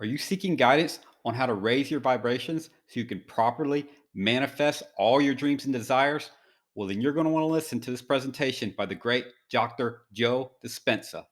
Are you seeking guidance on how to raise your vibrations so you can properly manifest all your dreams and desires? Well, then you're going to want to listen to this presentation by the great Dr. Joe Dispenza.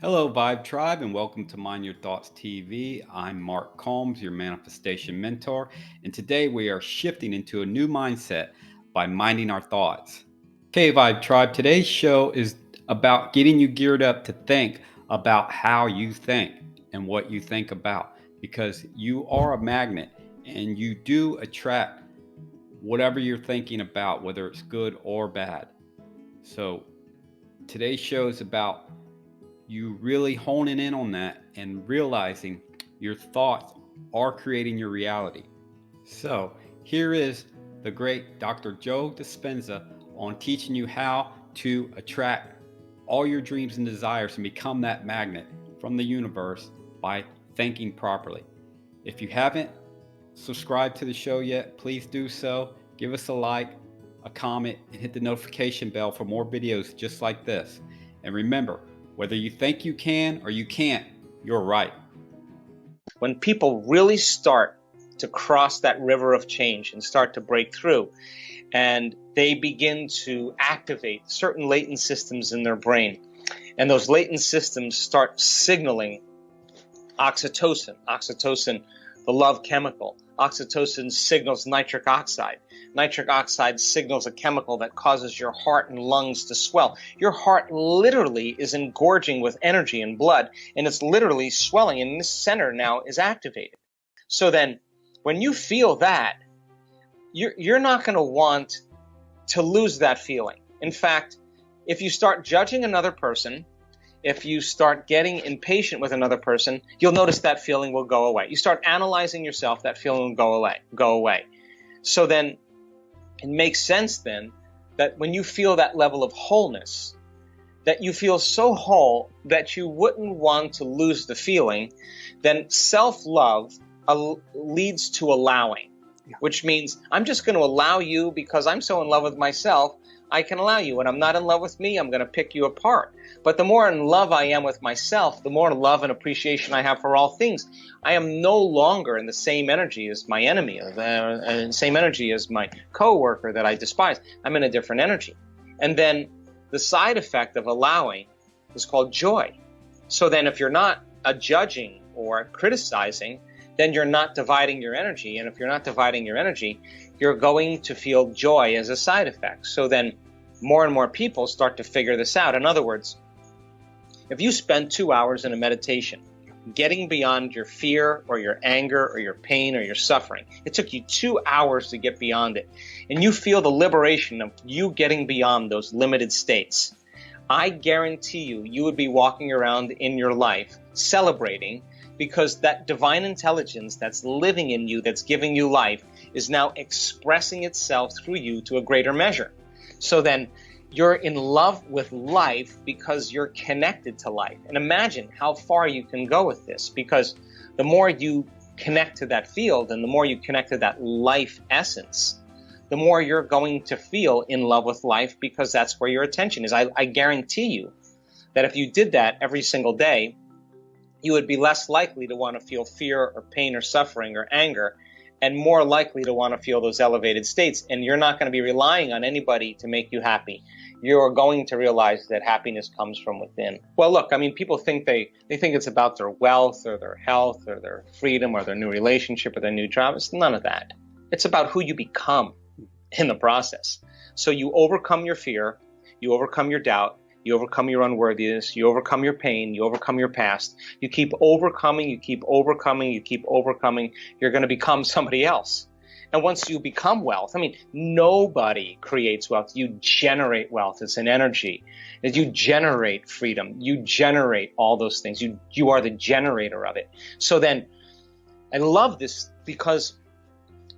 Hello, Vibe Tribe, and welcome to Mind Your Thoughts TV. I'm Mark Combs, your manifestation mentor, and today we are shifting into a new mindset by minding our thoughts. Okay, Vibe Tribe, today's show is about getting you geared up to think about how you think and what you think about, because you are a magnet and you do attract whatever you're thinking about, whether it's good or bad. So today's show is about you really honing in on that and realizing your thoughts are creating your reality. So here is the great Dr. Joe Dispenza on teaching you how to attract all your dreams and desires and become that magnet from the universe by thinking properly. If you haven't subscribed to the show yet, please do so. Give us a like, a comment, and hit the notification bell for more videos just like this. And remember, whether you think you can or you can't, you're right. When people really start to cross that river of change and start to break through, and they begin to activate certain latent systems in their brain, and those latent systems start signaling oxytocin, the love chemical. Oxytocin signals nitric oxide. Nitric oxide signals a chemical that causes your heart and lungs to swell. Your heart literally is engorging with energy and blood, and it's literally swelling, and this center now is activated. So then, when you feel that, you're not going to want to lose that feeling. In fact, if you start judging another person, if you start getting impatient with another person, you'll notice that feeling will go away. You start analyzing yourself, that feeling will go away. So then it makes sense then that when you feel that level of wholeness, that you feel so whole that you wouldn't want to lose the feeling, then self-love leads to allowing, which means I'm just going to allow you because I'm so in love with myself. I can allow you. When I'm not in love with me, I'm going to pick you apart. But the more in love I am with myself, the more love and appreciation I have for all things. I am no longer in the same energy as my enemy, the same energy as my coworker that I despise. I'm in a different energy. And then the side effect of allowing is called joy. So then if you're not judging or criticizing, then you're not dividing your energy. And if you're not dividing your energy, you're going to feel joy as a side effect. So then more and more people start to figure this out. In other words, if you spend 2 hours in a meditation, getting beyond your fear or your anger or your pain or your suffering, it took you 2 hours to get beyond it, and you feel the liberation of you getting beyond those limited states, I guarantee you would be walking around in your life celebrating, because that divine intelligence that's living in you, that's giving you life, is now expressing itself through you to a greater measure. So then you're in love with life because you're connected to life. And imagine how far you can go with this, because the more you connect to that field and the more you connect to that life essence, the more you're going to feel in love with life, because that's where your attention is. I guarantee you that if you did that every single day, you would be less likely to want to feel fear or pain or suffering or anger, and more likely to want to feel those elevated states. And you're not going to be relying on anybody to make you happy. You're going to realize that happiness comes from within. Well, look, I mean, people think they think it's about their wealth or their health or their freedom or their new relationship or their new job. It's none of that. It's about who you become in the process. So you overcome your fear, you overcome your doubt, you overcome your unworthiness, you overcome your pain, you overcome your past. You keep overcoming, you keep overcoming, you keep overcoming. You're going to become somebody else. And once you become wealth, I mean, nobody creates wealth. You generate wealth. It's an energy. You generate freedom. You generate all those things. You are the generator of it. So then, I love this because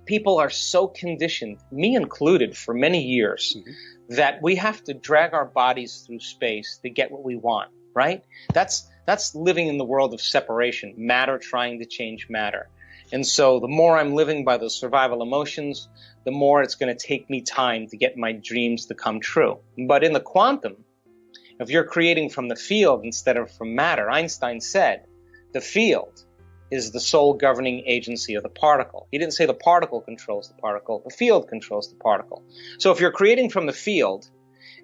people are so conditioned, me included, for many years, that we have to drag our bodies through space to get what we want, right? That's living in the world of separation, matter trying to change matter. And so the more I'm living by those survival emotions, the more it's going to take me time to get my dreams to come true. But in the quantum, if you're creating from the field instead of from matter, Einstein said the field is the sole governing agency of the particle. He didn't say the particle controls the particle, the field controls the particle. So if you're creating from the field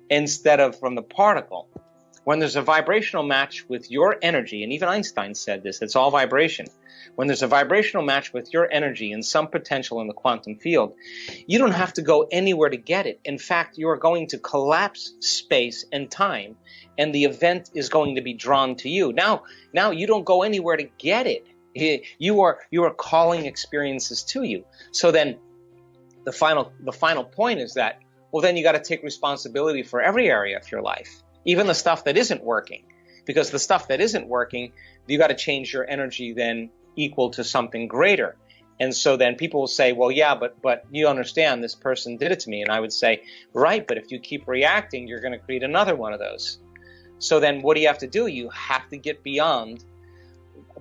instead of from the particle, when there's a vibrational match with your energy, and even Einstein said this, it's all vibration. When there's a vibrational match with your energy and some potential in the quantum field, you don't have to go anywhere to get it. In fact, you are going to collapse space and time, and the event is going to be drawn to you. Now you don't go anywhere to get it. You are calling experiences to you. So then the final point is that, well, then you got to take responsibility for every area of your life, even the stuff that isn't working. Because the stuff that isn't working, you got to change your energy then equal to something greater. And so then people will say, well, yeah, but you understand, this person did it to me. And I would say, right, but if you keep reacting, you're going to create another one of those. So then what do you have to do? You have to get beyond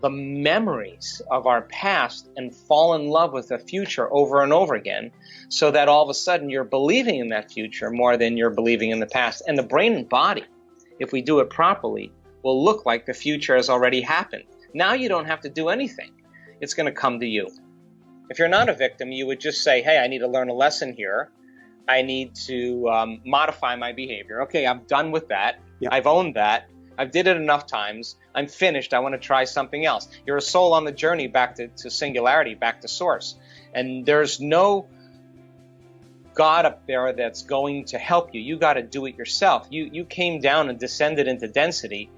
the memories of our past and fall in love with the future over and over again, so that all of a sudden you're believing in that future more than you're believing in the past. And the brain and body, if we do it properly, will look like the future has already happened. Now you don't have to do anything. It's going to come to you. If you're not a victim, you would just say, hey, I need to learn a lesson here. I need to modify my behavior. Okay, I'm done with that. Yeah. I've owned that. I've did it enough times. I'm finished. I want to try something else. You're a soul on the journey back to singularity, back to source. And there's no God up there that's going to help you. You got to do it yourself. You came down and descended into density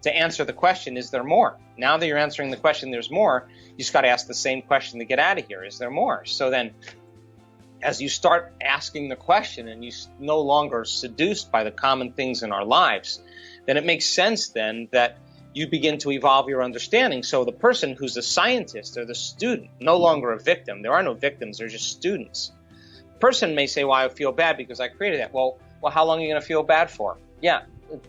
to answer the question, is there more? Now that you're answering the question, there's more, you just got to ask the same question to get out of here. Is there more? So then, as you start asking the question and you no longer seduced by the common things in our lives, then it makes sense then that you begin to evolve your understanding. So the person who's a scientist or the student, no longer a victim. There are no victims, they're just students. The person may say, well, I feel bad because I created that. Well, how long are you going to feel bad for? Yeah,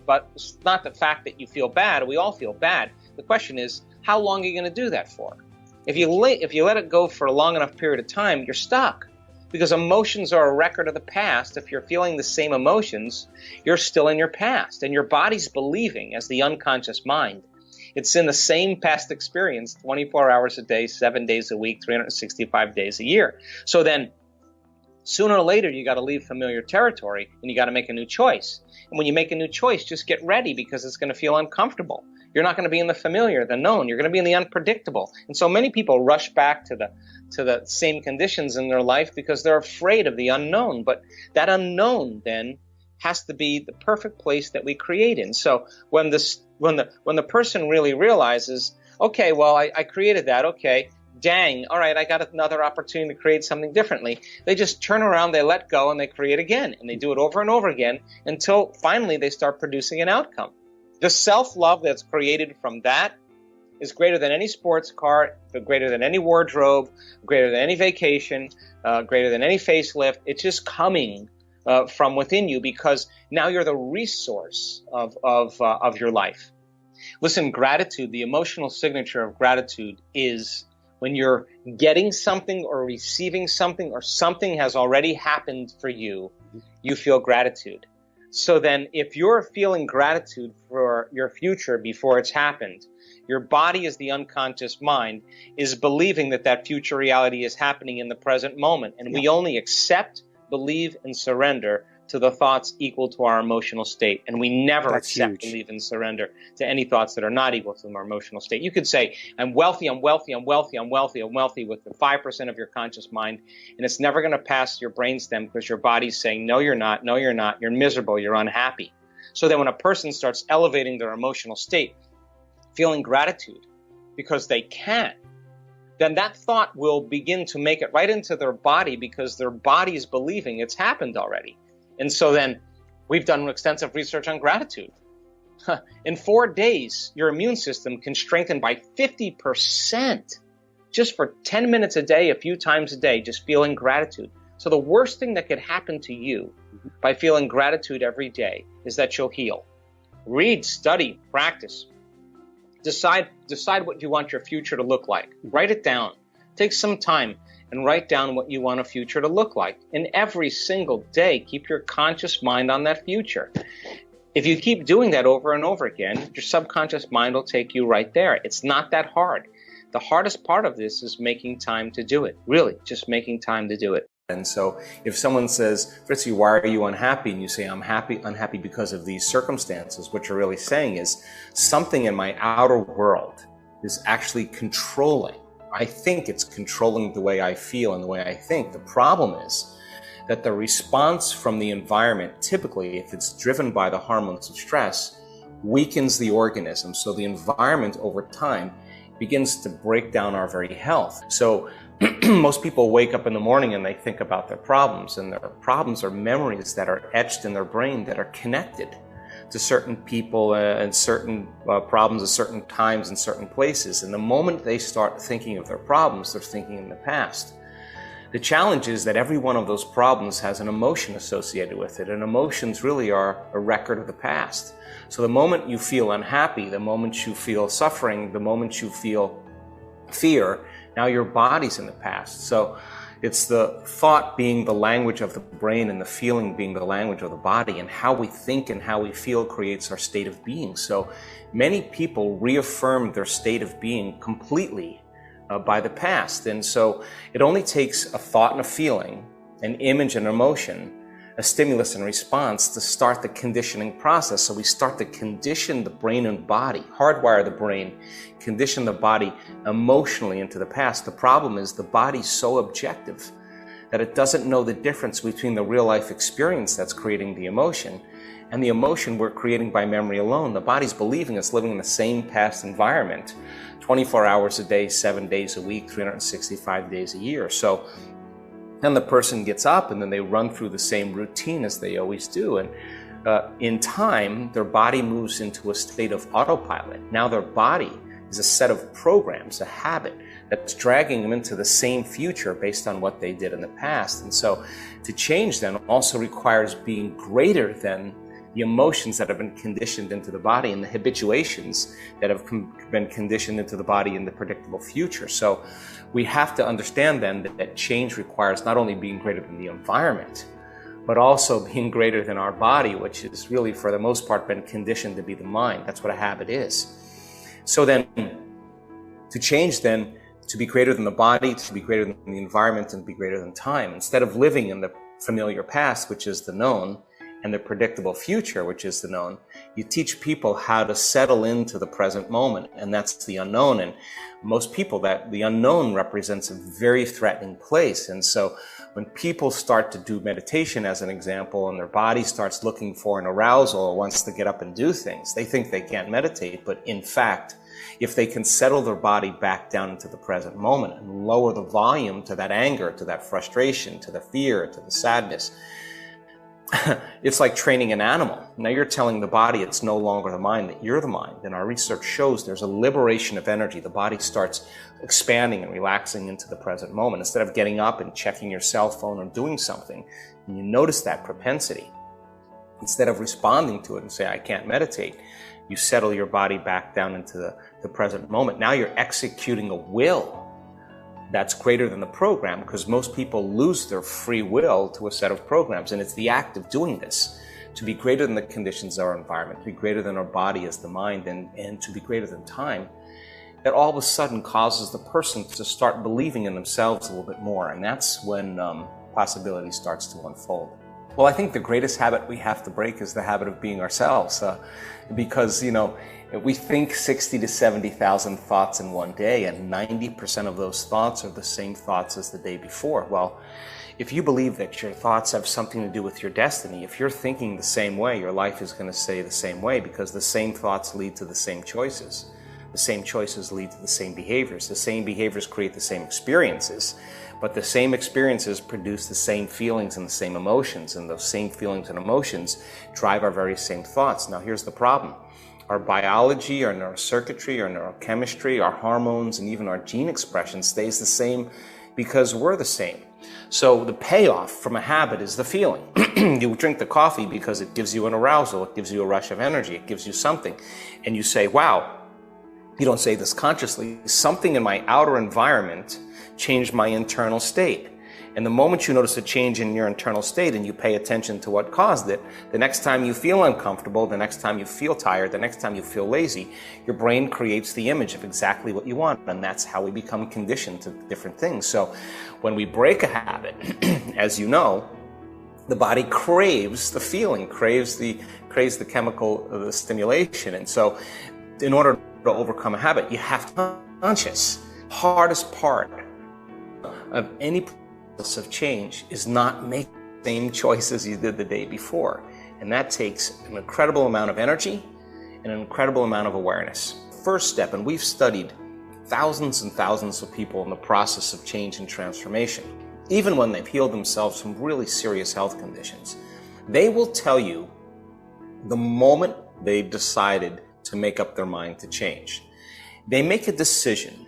but it's not the fact that you feel bad. We all feel bad. The question is, how long are you going to do that for? If you let it go for a long enough period of time, you're stuck. Because emotions are a record of the past. If you're feeling the same emotions, you're still in your past. And your body's believing, as the unconscious mind, it's in the same past experience 24 hours a day, 7 days a week, 365 days a year. So then, sooner or later, you got to leave familiar territory and you got to make a new choice. And when you make a new choice, just get ready, because it's going to feel uncomfortable. You're not going to be in the familiar, the known. You're going to be in the unpredictable. And so many people rush back to the same conditions in their life because they're afraid of the unknown. But that unknown then has to be the perfect place that we create in. So when the person really realizes, okay, well, I created that, okay, dang, all right, I got another opportunity to create something differently. They just turn around, they let go, and they create again. And they do it over and over again until finally they start producing an outcome. The self-love that's created from that is greater than any sports car, greater than any wardrobe, greater than any vacation, greater than any facelift. It's just coming from within you, because now you're the resource of your life. Listen, gratitude, the emotional signature of gratitude is when you're getting something or receiving something, or something has already happened for you, you feel gratitude. So then if you're feeling gratitude for your future before it's happened, your body, as the unconscious mind, is believing that future reality is happening in the present moment. And we only accept, believe, and surrender to the thoughts equal to our emotional state. And we never accept, believe, and surrender to any thoughts that are not equal to our emotional state. You could say, I'm wealthy, I'm wealthy, I'm wealthy, I'm wealthy, I'm wealthy with the 5% of your conscious mind, and it's never going to pass your brainstem, because your body's saying, no, you're not, no, you're not, you're miserable, you're unhappy. So then when a person starts elevating their emotional state, feeling gratitude because they can, then that thought will begin to make it right into their body, because their body is believing it's happened already. And so then we've done extensive research on gratitude. In 4 days, your immune system can strengthen by 50% just for 10 minutes a day, a few times a day, just feeling gratitude. So the worst thing that could happen to you by feeling gratitude every day is that you'll heal. Read, study, practice. Decide what you want your future to look like. Write it down. Take some time and write down what you want a future to look like. And every single day, keep your conscious mind on that future. If you keep doing that over and over again, your subconscious mind will take you right there. It's not that hard. The hardest part of this is making time to do it. Really, just making time to do it. And so if someone says, Fritzy, why are you unhappy? And you say, I'm unhappy because of these circumstances. What you're really saying is something in my outer world is actually controlling. I think it's controlling the way I feel and the way I think. The problem is that the response from the environment, typically, if it's driven by the hormones of stress, weakens the organism. So the environment over time begins to break down our very health. So most people wake up in the morning and they think about their problems, and their problems are memories that are etched in their brain that are connected to certain people and certain problems at certain times and certain places. And the moment they start thinking of their problems, they're thinking in the past. The challenge is that every one of those problems has an emotion associated with it, and emotions really are a record of the past. So the moment you feel unhappy, the moment you feel suffering, the moment you feel fear, now your body's in the past. So it's the thought being the language of the brain and the feeling being the language of the body, and how we think and how we feel creates our state of being. So many people reaffirm their state of being completely by the past. And so it only takes a thought and a feeling, an image and emotion, a stimulus and response to start the conditioning process. So we start to condition the brain and body, hardwire the brain, condition the body emotionally into the past. The problem is the body's so objective that it doesn't know the difference between the real life experience that's creating the emotion and the emotion we're creating by memory alone. The body's believing it's living in the same past environment 24 hours a day, 7 days a week, 365 days a year. So then the person gets up and then they run through the same routine as they always do. And in time, their body moves into a state of autopilot. Now their body is a set of programs, a habit that's dragging them into the same future based on what they did in the past. And so to change then also requires being greater than the emotions that have been conditioned into the body and the habituations that have been conditioned into the body in the predictable future. So we have to understand then that change requires not only being greater than the environment, but also being greater than our body, which is really for the most part been conditioned to be the mind. That's what a habit is. So then to change then, to be greater than the body, to be greater than the environment, and be greater than time, instead of living in the familiar past, which is the known, and the predictable future, which is the known, you teach people how to settle into the present moment, and that's the unknown. And most people, that the unknown represents a very threatening place. And so when people start to do meditation, as an example, and their body starts looking for an arousal or wants to get up and do things, they think they can't meditate. But in fact, if they can settle their body back down into the present moment and lower the volume to that anger, to that frustration, to the fear, to the sadness, it's like training an animal. Now you're telling the body it's no longer the mind, that you're the mind. And our research shows there's a liberation of energy. The body starts expanding and relaxing into the present moment. Instead of getting up and checking your cell phone or doing something, and you notice that propensity, instead of responding to it and say, I can't meditate, you settle your body back down into the present moment. Now you're executing a will that's greater than the program, because most people lose their free will to a set of programs. And it's the act of doing this, to be greater than the conditions of our environment, to be greater than our body as the mind, and to be greater than time, that all of a sudden causes the person to start believing in themselves a little bit more. And that's when possibility starts to unfold. Well, I think the greatest habit we have to break is the habit of being ourselves, because, we think 60 to 70,000 thoughts in one day, and 90% of those thoughts are the same thoughts as the day before. Well, if you believe that your thoughts have something to do with your destiny, if you're thinking the same way, your life is going to stay the same way, because the same thoughts lead to the same choices. The same choices lead to the same behaviors. The same behaviors create the same experiences, but the same experiences produce the same feelings and the same emotions, and those same feelings and emotions drive our very same thoughts. Now, here's the problem. Our biology, our neurocircuitry, our neurochemistry, our hormones, and even our gene expression stays the same because we're the same. So the payoff from a habit is the feeling. You drink the coffee because it gives you an arousal, it gives you a rush of energy, it gives you something. And you say, wow, you don't say this consciously, something in my outer environment changed my internal state. And the moment you notice a change in your internal state and you pay attention to what caused it, the next time you feel uncomfortable, the next time you feel tired, the next time you feel lazy, your brain creates the image of exactly what you want. And that's how we become conditioned to different things. So when we break a habit, as you know, the body craves the feeling, craves the chemical the stimulation. And so in order to overcome a habit, you have to be conscious. Hardest part of any process of change is not make the same choices you did the day before. And that takes an incredible amount of energy and an incredible amount of awareness. First step, and we've studied thousands and thousands of people in the process of change and transformation, even when they've healed themselves from really serious health conditions, they will tell you the moment they've decided to make up their mind to change. They make a decision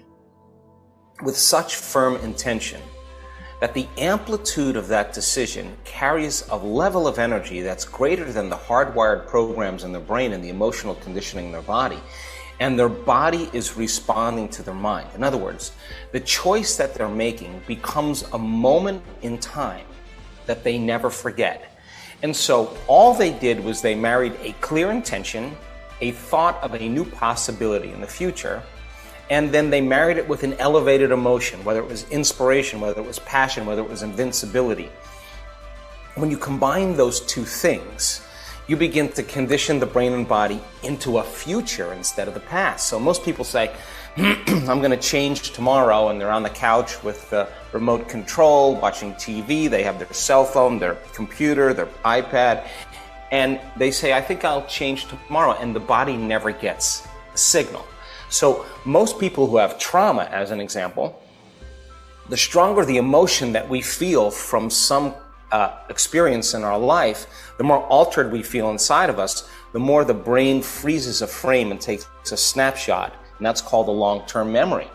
with such firm intention that the amplitude of that decision carries a level of energy that's greater than the hardwired programs in their brain and the emotional conditioning in their body. And their body is responding to their mind. In other words, the choice that they're making becomes a moment in time that they never forget. And so all they did was they married a clear intention, a thought of a new possibility in the future, and then they married it with an elevated emotion, whether it was inspiration, whether it was passion, whether it was invincibility. When you combine those two things, you begin to condition the brain and body into a future instead of the past. So most people say, I'm going to change tomorrow, and they're on the couch with the remote control, watching TV, they have their cell phone, their computer, their iPad, and they say, I think I'll change tomorrow, and the body never gets a signal. So most people who have trauma, as an example, the stronger the emotion that we feel from some experience in our life, the more altered we feel inside of us, the more the brain freezes a frame and takes a snapshot, and that's called a long-term memory.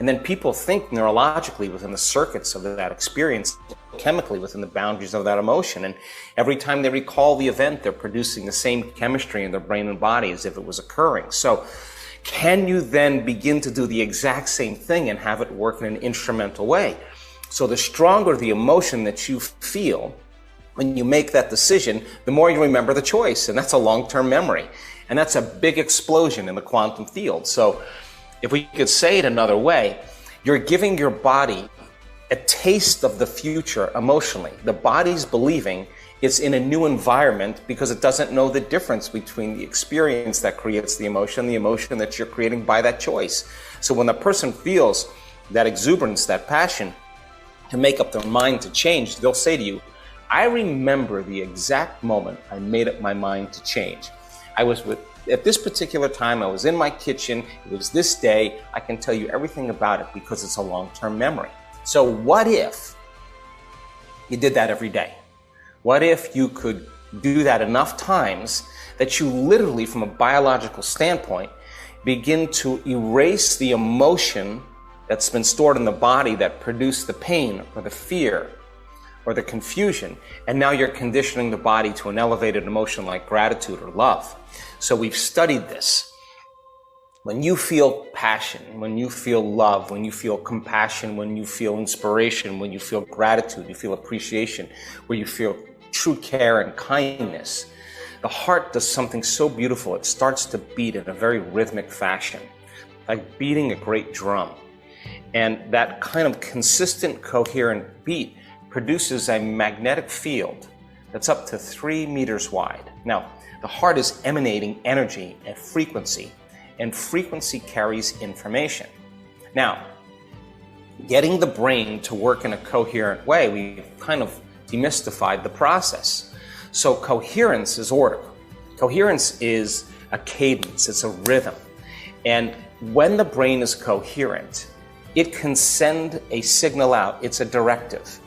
And then people think neurologically within the circuits of that experience, chemically within the boundaries of that emotion, and every time they recall the event, they're producing the same chemistry in their brain and body as if it was occurring. So can you then begin to do the exact same thing and have it work in an instrumental way? So the stronger the emotion that you feel when you make that decision, the more you remember the choice. And that's a long-term memory. And that's a big explosion in the quantum field. So if we could say it another way, you're giving your body a taste of the future emotionally. The body's believing it's in a new environment because it doesn't know the difference between the experience that creates the emotion that you're creating by that choice. So when a person feels that exuberance, that passion, to make up their mind to change, they'll say to you, I remember the exact moment I made up my mind to change. At this particular time, I was in my kitchen, it was this day, I can tell you everything about it because it's a long-term memory. So what if you did that every day? What if you could do that enough times that you literally, from a biological standpoint, begin to erase the emotion that's been stored in the body that produced the pain or the fear or the confusion, and now you're conditioning the body to an elevated emotion like gratitude or love. So we've studied this. When you feel passion, when you feel love, when you feel compassion, when you feel inspiration, when you feel gratitude, you feel appreciation, where you feel true care and kindness, the heart does something so beautiful. It starts to beat in a very rhythmic fashion, like beating a great drum. And that kind of consistent, coherent beat produces a magnetic field that's up to 3 meters wide. Now, the heart is emanating energy and frequency carries information. Now, getting the brain to work in a coherent way, we've kind of demystified the process. So coherence is order. Coherence is a cadence, it's a rhythm. And when the brain is coherent, it can send a signal out. It's a directive.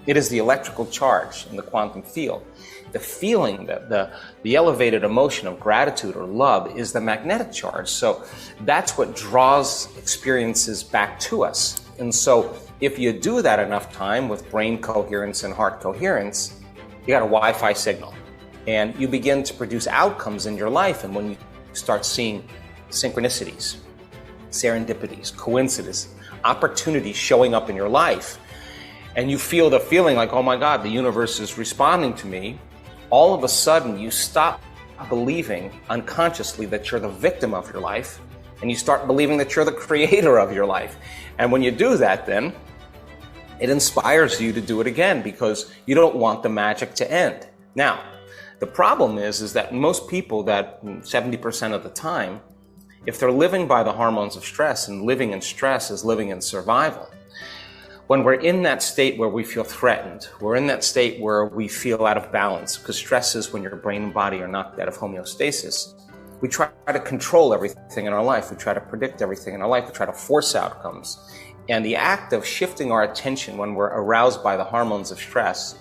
It is the electrical charge in the quantum field. The feeling, the elevated emotion of gratitude or love is the magnetic charge. So that's what draws experiences back to us. And so if you do that enough time with brain coherence and heart coherence, you got a Wi-Fi signal. And you begin to produce outcomes in your life. And when you start seeing synchronicities, serendipities, coincidences, opportunities showing up in your life, and you feel the feeling like, oh my God, the universe is responding to me, all of a sudden you stop believing unconsciously that you're the victim of your life, and you start believing that you're the creator of your life. And when you do that, then it inspires you to do it again, because you don't want the magic to end. Now, the problem is that most people, that 70% of the time, if they're living by the hormones of stress, and living in stress is living in survival, when we're in that state where we feel threatened, we're in that state where we feel out of balance, because stress is when your brain and body are knocked out of homeostasis. We try to control everything in our life. We try to predict everything in our life. We try to force outcomes. And the act of shifting our attention when we're aroused by the hormones of stress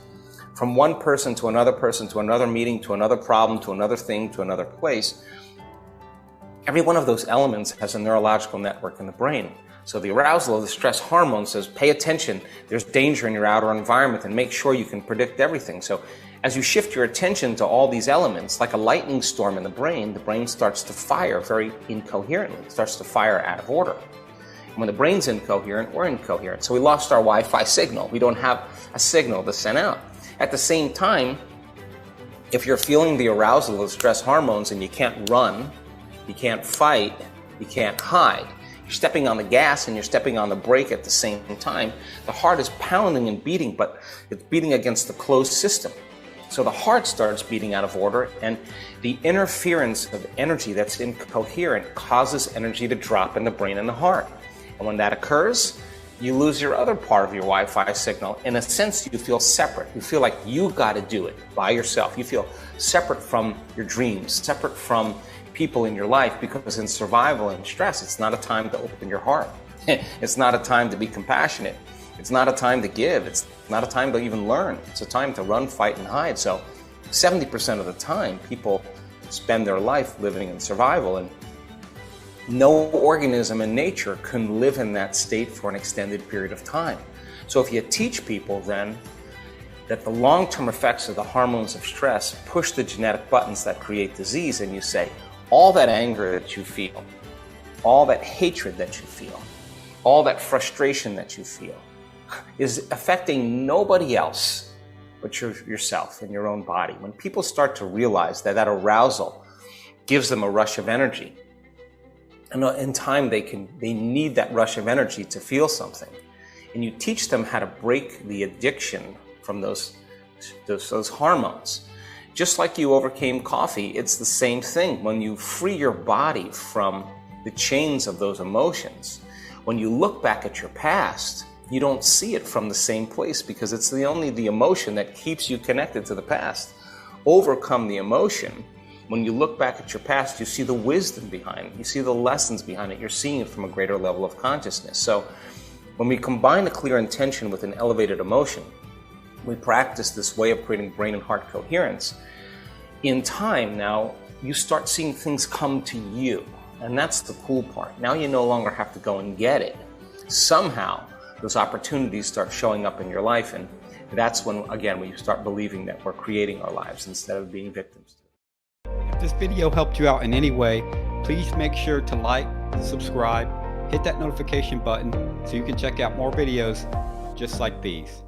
from one person to another meeting, to another problem, to another thing, to another place, every one of those elements has a neurological network in the brain. So the arousal of the stress hormone says, pay attention, there's danger in your outer environment, and make sure you can predict everything. So as you shift your attention to all these elements, like a lightning storm in the brain starts to fire very incoherently. It starts to fire out of order. And when the brain's incoherent, we're incoherent. So we lost our Wi-Fi signal. We don't have a signal to send out. At the same time, if you're feeling the arousal of stress hormones and you can't run, you can't fight, you can't hide, you're stepping on the gas and you're stepping on the brake at the same time, the heart is pounding and beating, but it's beating against the closed system. So the heart starts beating out of order, and the interference of energy that's incoherent causes energy to drop in the brain and the heart. And when that occurs, you lose your other part of your Wi-Fi signal. In a sense, you feel separate. You feel like you got to do it by yourself. You feel separate from your dreams, separate from people in your life, because in survival and stress, it's not a time to open your heart. It's not a time to be compassionate. It's not a time to give. It's not a time to even learn. It's a time to run, fight, and hide. So 70% of the time, people spend their life living in survival, and no organism in nature can live in that state for an extended period of time. So if you teach people then that the long-term effects of the hormones of stress push the genetic buttons that create disease, and you say, all that anger that you feel, all that hatred that you feel, all that frustration that you feel is affecting nobody else but yourself and your own body. When people start to realize that that arousal gives them a rush of energy, and in time they need that rush of energy to feel something, and you teach them how to break the addiction from those hormones. Just like you overcame coffee, it's the same thing. When you free your body from the chains of those emotions, when you look back at your past, you don't see it from the same place, because it's only the emotion that keeps you connected to the past. Overcome the emotion. When you look back at your past, you see the wisdom behind it. You see the lessons behind it. You're seeing it from a greater level of consciousness. So when we combine a clear intention with an elevated emotion, we practice this way of creating brain and heart coherence. In time now, you start seeing things come to you. And that's the cool part. Now you no longer have to go and get it. Somehow, those opportunities start showing up in your life, and that's when, again, when you start believing that we're creating our lives instead of being victims. If this video helped you out in any way, please make sure to like, subscribe, hit that notification button so you can check out more videos just like these.